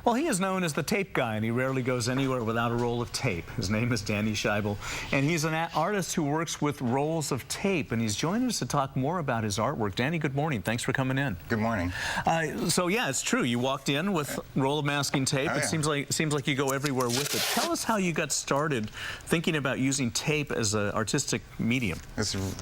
Well, he is known as the tape guy, and he rarely goes anywhere without a roll of tape. His name is Danny Scheibel, and he's an artist who works with rolls of tape, and he's joining us to talk more about his artwork. Danny, good morning. Thanks for coming in. Good morning. So yeah, it's true. You walked in with a roll of masking tape. Oh, It yeah. seems like you go everywhere with it. Tell us how you got started thinking about using tape as an artistic medium.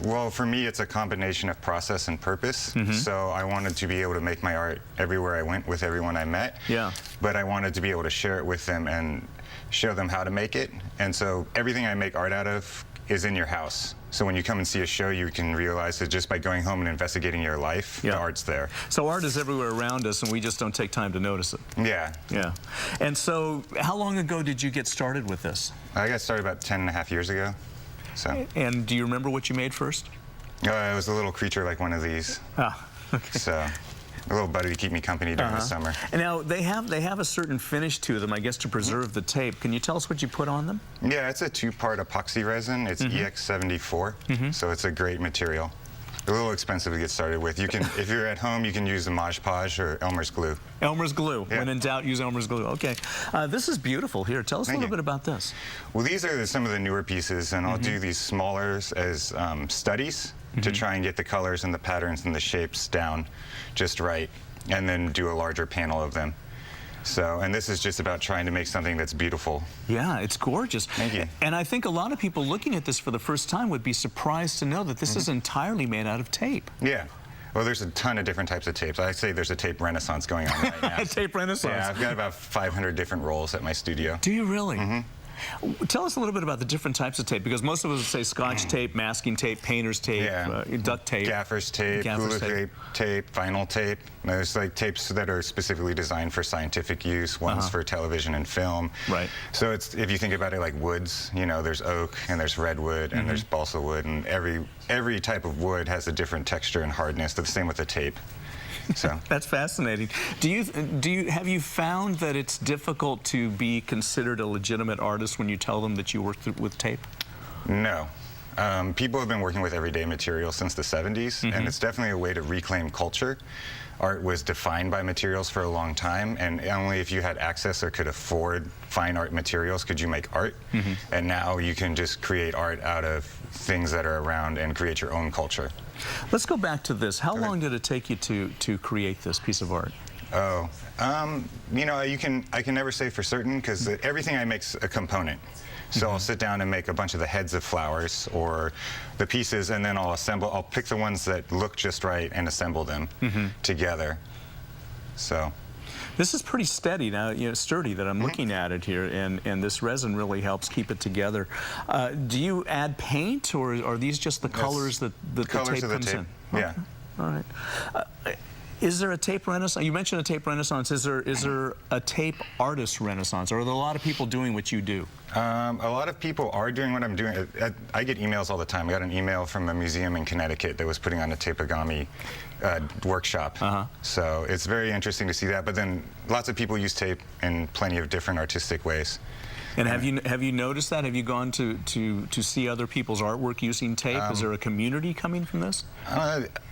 Well, for me, it's a combination of process and purpose. So I wanted to be able to make my art everywhere I went with everyone I met. Yeah. But I wanted to be able to share it with them and show them how to make it. And so everything I make art out of is in your house. So when you come and see a show, you can realize that just by going home and investigating your life, Yeah. the art's there. So art is everywhere around us, and we just don't take time to notice it. Yeah. Yeah. And so how long ago did you get started with this? I got started about 10.5 years ago. So And do you remember what you made first? it was a little creature like one of these. Ah, okay. So a little buddy to keep me company during the summer. And now they have a certain finish to them, I guess, to preserve the tape. Can you tell us what you put on them? Yeah, it's a 2-part epoxy resin. It's EX74, so it's a great material. A little expensive to get started with. You can, if you're at home, you can use the Mod Podge or Elmer's glue. Elmer's glue. Yeah. When in doubt, use Elmer's glue. Okay. This is beautiful. Here, tell us a Thank little you. bit about this. Well, these are some of the newer pieces, and I'll do these smaller as studies to try and get the colors and the patterns and the shapes down just right, and then do a larger panel of them. So, and this is just about trying to make something that's beautiful. Yeah, it's gorgeous. Thank you. And I think a lot of people looking at this for the first time would be surprised to know that this is entirely made out of tape. Yeah. Well, there's a ton of different types of tapes. I say there's a tape renaissance going on right now. Tape renaissance. Yeah, I've got about 500 different rolls at my studio. Do you really? Tell us a little bit about the different types of tape, because most of us would say Scotch tape, masking tape, painter's tape, Yeah. duct tape. Gaffer's tape, Gaffer's hula tape, vinyl tape. There's like tapes that are specifically designed for scientific use, ones for television and film. Right. So it's, if you think about it like woods, you know, there's oak and there's redwood and there's balsa wood, and every type of wood has a different texture and hardness. The same with the tape. So That's fascinating. Have you found that it's difficult to be considered a legitimate artist when you tell them that you work with tape? no. People have been working with everyday materials since the 70s, and it's definitely a way to reclaim culture. Art was defined by materials for a long time, and only if you had access or could afford fine art materials could you make art. And now you can just create art out of things that are around and create your own culture. Let's go back to this. How long did it take you to create this piece of art? Oh, you know, I can never say for certain, because everything I make's a component. So I'll sit down and make a bunch of the heads of flowers or the pieces, and then I'll pick the ones that look just right and assemble them together. So. This is pretty steady now, sturdy that I'm looking at it here, and this resin really helps keep it together. Do you add paint, or are these just the colors that the Colors tape of the comes tape. in? Yeah. All right. Is there a tape renaissance? You mentioned a tape renaissance. Is there a tape artist renaissance, or are there a lot of people doing what you do? A lot of people are doing what I'm doing. I get emails all the time. I got an email from a museum in Connecticut that was putting on a tapegami workshop. So it's very interesting to see that. But then lots of people use tape in plenty of different artistic ways. And have you noticed that? Have you gone to see other people's artwork using tape? Is there a community coming from this?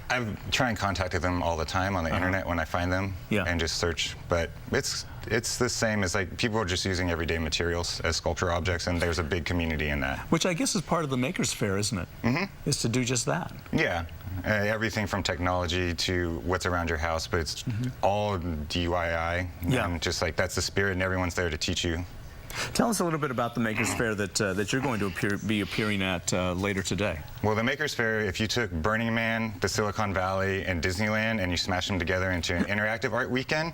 I try and contact them all the time on the internet when I find them, and just search. But it's the same as, like, people are just using everyday materials as sculpture objects, and there's a big community in that. Which I guess is part of the Maker's Faire, isn't it? Is to do just that. Yeah, everything from technology to what's around your house, but it's all DIY. And just like, that's the spirit, and everyone's there to teach you. Tell us a little bit about the Maker's Faire that you're going to be appearing at later today. Well, the Maker's Faire, if you took Burning Man, the Silicon Valley, and Disneyland, and you smashed them together into an interactive art weekend,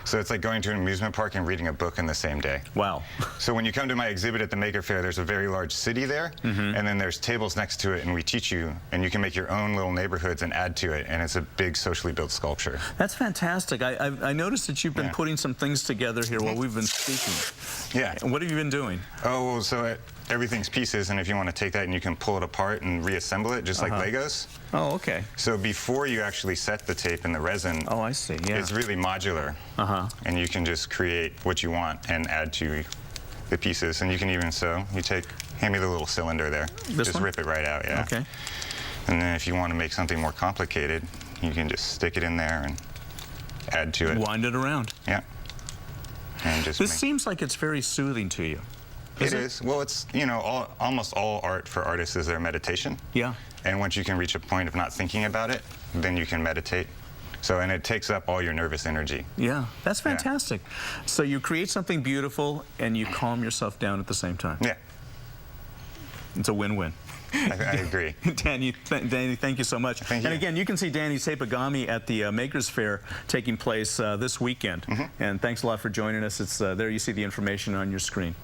so it's like going to an amusement park and reading a book in the same day. Wow. So when you come to my exhibit at the Maker Faire, there's a very large city there, and then there's tables next to it, and we teach you, and you can make your own little neighborhoods and add to it, and it's a big socially built sculpture. That's fantastic. I noticed that you've been putting some things together here while we've been speaking. Yeah. And what have you been doing? Oh, well, so everything's pieces, and if you want to take that and you can pull it apart and reassemble it, just like Legos. Oh, okay. So before you actually set the tape in the resin, oh, I see. Yeah. It's really modular, and you can just create what you want and add to the pieces. And you can even hand me the little cylinder there. This just one? rip it right out, yeah. Okay. And then if you want to make something more complicated, you can just stick it in there and add to it. Wind it around. Yeah. and just This seems like it's very soothing to you. It is. Well, it's, you know, almost all art for artists is their meditation. Yeah. And once you can reach a point of not thinking about it, then you can meditate. So, and it takes up all your nervous energy. Yeah, that's fantastic. So you create something beautiful and you calm yourself down at the same time. Yeah, It's a win-win. I agree. Danny, thank you so much. Thank you. And again, you can see Danny's Tapegami at the Makers Fair taking place this weekend. And thanks a lot for joining us. It's there you see the information on your screen.